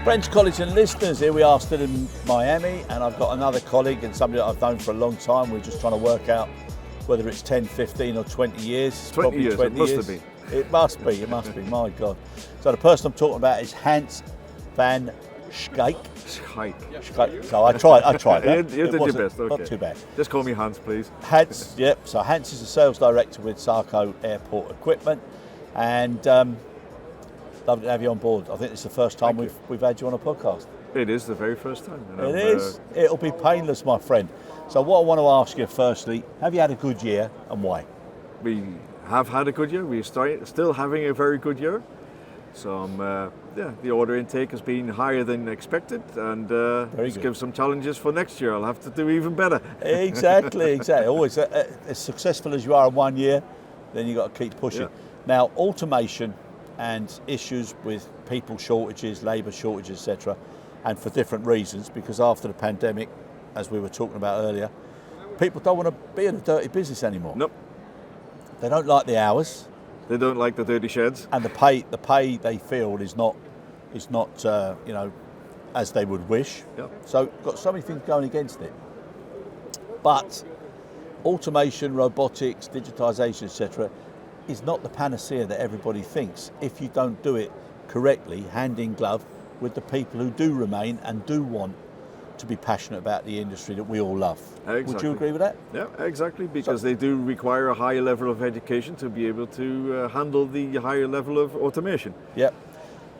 Friends, colleagues and listeners, here we are still in Miami, and I've got another colleague and somebody that I've known for a long time. We're just trying to work out whether it's 10, 15 or 20 years. It's 20 years, 20 it must years. have been. It must be, my God. So the person I'm talking about is Hans van Schaik. Schaik. So I tried that. You did your best, okay. Not too bad. Just call me Hans, please. Hans, yep. So Hans is the sales director with SACO Airport Equipment, and lovely to have you on board. I think it's the first time we've had you on a podcast. It is the very first time. It is. It'll be painless, my friend. So what I want to ask you firstly, have you had a good year and why? We have had a good year. We're still having a very good year. So the order intake has been higher than expected, and let's give some challenges for next year. I'll have to do even better. Exactly. Always as successful as you are in 1 year, then you've got to keep pushing. Yeah. Now, automation and issues with people shortages, labour shortages, etc., and for different reasons, because after the pandemic, as we were talking about earlier, people don't want to be in a dirty business anymore. Nope. They don't like the hours. They don't like the dirty sheds. And the pay they feel is not as they would wish. Yep. So got so many things going against it. But automation, robotics, digitisation, etc., is not the panacea that everybody thinks if you don't do it correctly, hand in glove with the people who do remain and do want to be passionate about the industry that we all love. Exactly. Would you agree with that? Yeah, exactly, because they do require a higher level of education to be able to handle the higher level of automation. Yep.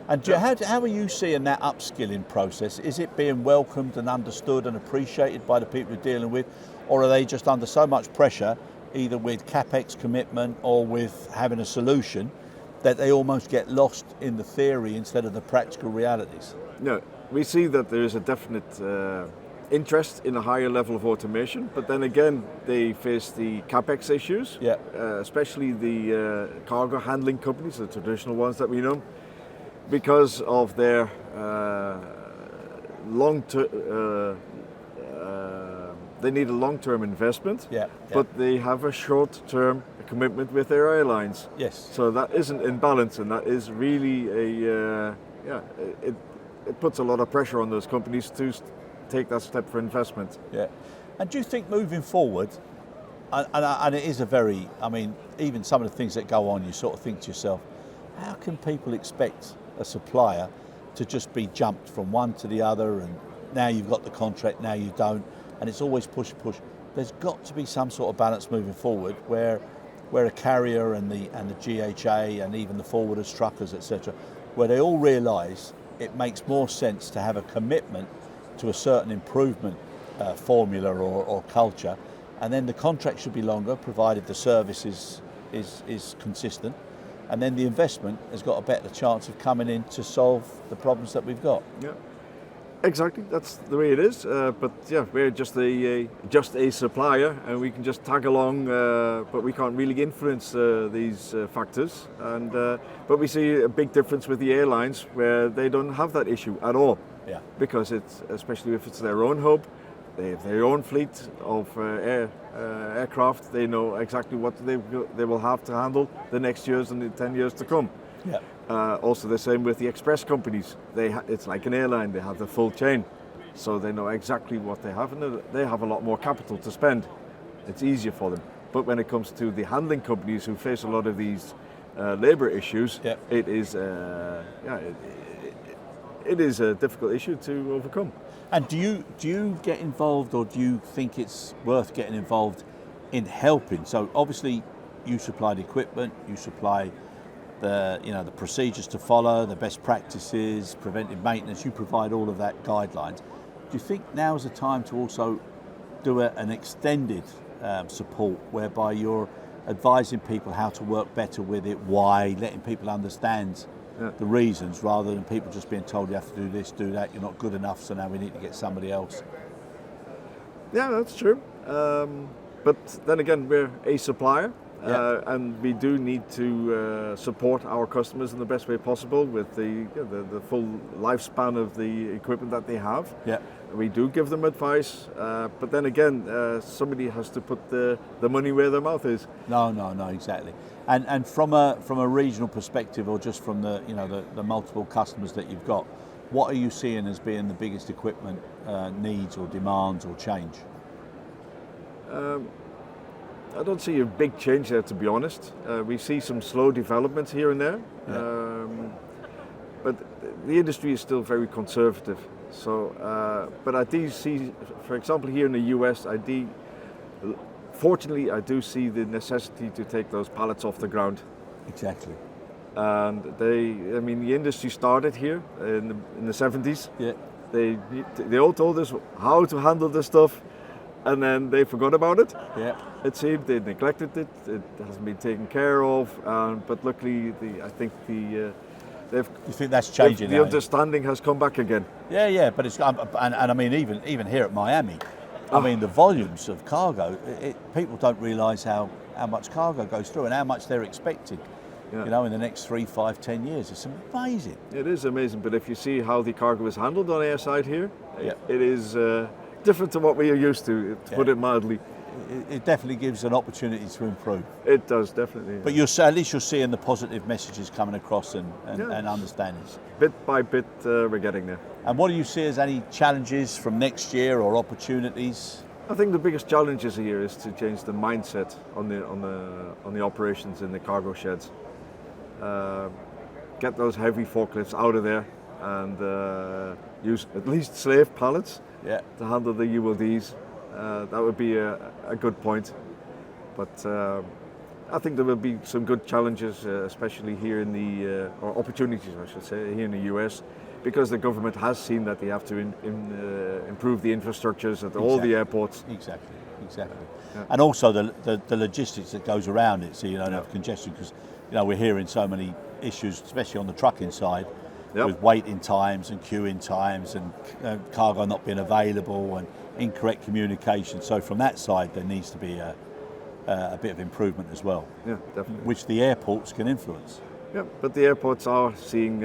And how are you seeing that upskilling process? Is it being welcomed and understood and appreciated by the people you're dealing with, or are they just under so much pressure, either with CapEx commitment or with having a solution, that they almost get lost in the theory instead of the practical realities? No, we see that there is a definite interest in a higher level of automation, but then again, they face the CapEx issues, especially the cargo handling companies, the traditional ones that we know, because of their they need a long-term investment, but they have a short-term commitment with their airlines. Yes. So that isn't in balance, and that is really it puts a lot of pressure on those companies to take that step for investment. Yeah. And do you think moving forward, and it is even some of the things that go on, you sort of think to yourself, how can people expect a supplier to just be jumped from one to the other, and now you've got the contract, now you don't, and it's always push. There's got to be some sort of balance moving forward where a carrier and the GHA and even the forwarders, truckers, etc., where they all realise it makes more sense to have a commitment to a certain improvement formula or culture, and then the contract should be longer, provided the service is consistent, and then the investment has got a better chance of coming in to solve the problems that we've got. Yeah, exactly. That's the way it is. But yeah, we're just a supplier, and we can just tag along, but we can't really influence these factors. And but we see a big difference with the airlines, where they don't have that issue at all. Yeah. Because especially if it's their own hub, they have their own fleet of aircraft. They know exactly what they will have to handle the next years and the 10 years to come. Yeah. Also the same with the express companies. It's like an airline, they have the full chain. So they know exactly what they have, and they have a lot more capital to spend. It's easier for them. But when it comes to the handling companies who face a lot of these labour issues, it is a difficult issue to overcome. And do you get involved, or do you think it's worth getting involved in helping? So obviously you supply the equipment, you supply the procedures to follow, the best practices, preventive maintenance, you provide all of that guidelines. Do you think now is the time to also do an extended support, whereby you're advising people how to work better with it, why, letting people understand the reasons, rather than people just being told you have to do this, do that, you're not good enough, so now we need to get somebody else? Yeah, that's true. But then again, we're a supplier, and we do need to support our customers in the best way possible with the full lifespan of the equipment that they have. Yeah. We do give them advice, but then again, somebody has to put the money where their mouth is. No, exactly. And from a regional perspective, or just from the multiple customers that you've got, what are you seeing as being the biggest equipment needs or demands or change? I don't see a big change there, to be honest. We see some slow developments here and there, but the industry is still very conservative. So, but I do see, for example, here in the US, fortunately, I do see the necessity to take those pallets off the ground. Exactly. And the industry started here in the 70s. Yeah. They all told us how to handle this stuff, and then they forgot about it. Yeah. It seemed they neglected it. It hasn't been taken care of. But luckily, I think you think that's changing the now? understanding has come back again. Yeah. But it's and I mean even here at Miami, I mean the volumes of cargo. People don't realise how much cargo goes through and how much they're expecting. Yeah. You know, in the next 3, 5, 10 years, it's amazing. It is amazing. But if you see how the cargo is handled on our side here, Yeah. it is different to what we are used to put it mildly. It definitely gives an opportunity to improve. It does, definitely. But at least you're seeing the positive messages coming across and understandings. Bit by bit, we're getting there. And what do you see as any challenges from next year or opportunities? I think the biggest challenges here is to change the mindset on the operations in the cargo sheds. Get those heavy forklifts out of there and use at least slave pallets to handle the ULDs. That would be a good point. But I think there will be some good challenges, especially here or opportunities, I should say, here in the US, because the government has seen that they have to improve the infrastructures at all the airports. Exactly. Yeah. And also the logistics that goes around it, so you don't have congestion, because we're hearing so many issues, especially on the trucking side, with waiting times and queuing times and cargo not being available and incorrect communication. So from that side, there needs to be a bit of improvement as well. Yeah, definitely. Which the airports can influence. Yeah, but the airports are seeing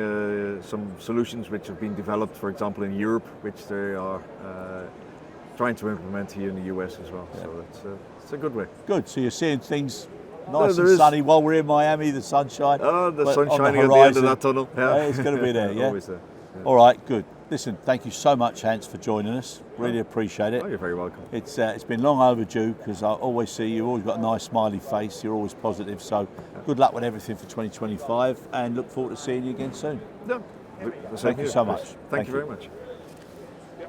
some solutions which have been developed, for example, in Europe, which they are trying to implement here in the US as well. Yeah. So it's a good way. Good. So you're seeing things nice and sunny while we're in Miami, the sunshine. Oh, the sun shining at the end of that tunnel. Yeah. It's going to be there, Always there. Yeah. All right, good. Listen, thank you so much, Hans, for joining us. Really appreciate it. Oh, you're very welcome. It's been long overdue, because I always see you've always got a nice smiley face. You're always positive. So good luck with everything for 2025, and look forward to seeing you again soon. Yeah. Thank you so much. Thank you very much.